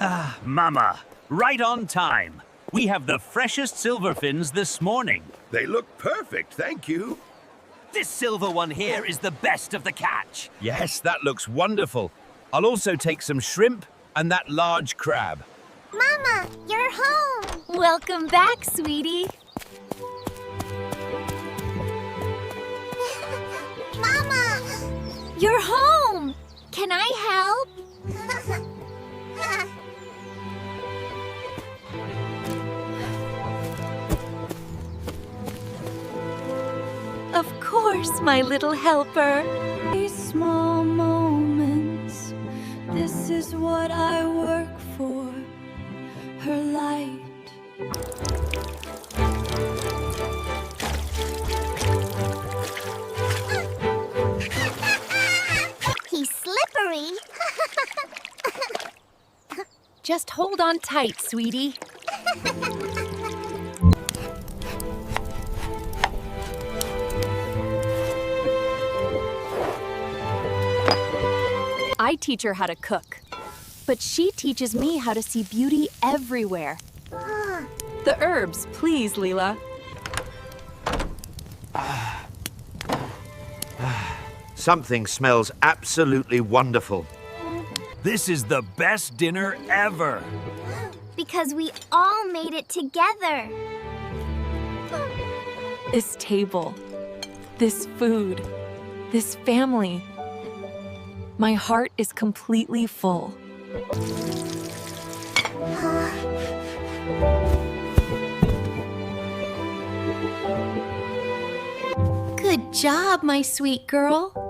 Mama, right on time. We have the freshest silver fins this morning. They look perfect, thank you. This silver one here is the best of the catch. Yes, that looks wonderful. I'll also take some shrimp and that large crab. Mama, you're home! Welcome back, sweetie. Mama! You're home! Can I help? Of course, my little helper. These small moments, this is what I work for. Her light. He's slippery. Just hold on tight, sweetie. I teach her how to cook, but she teaches me how to see beauty everywhere. The herbs, please, Leela. Something smells absolutely wonderful. This is the best dinner ever. Because we all made it together. This table, this food, this family. My heart is completely full. Good job, my sweet girl.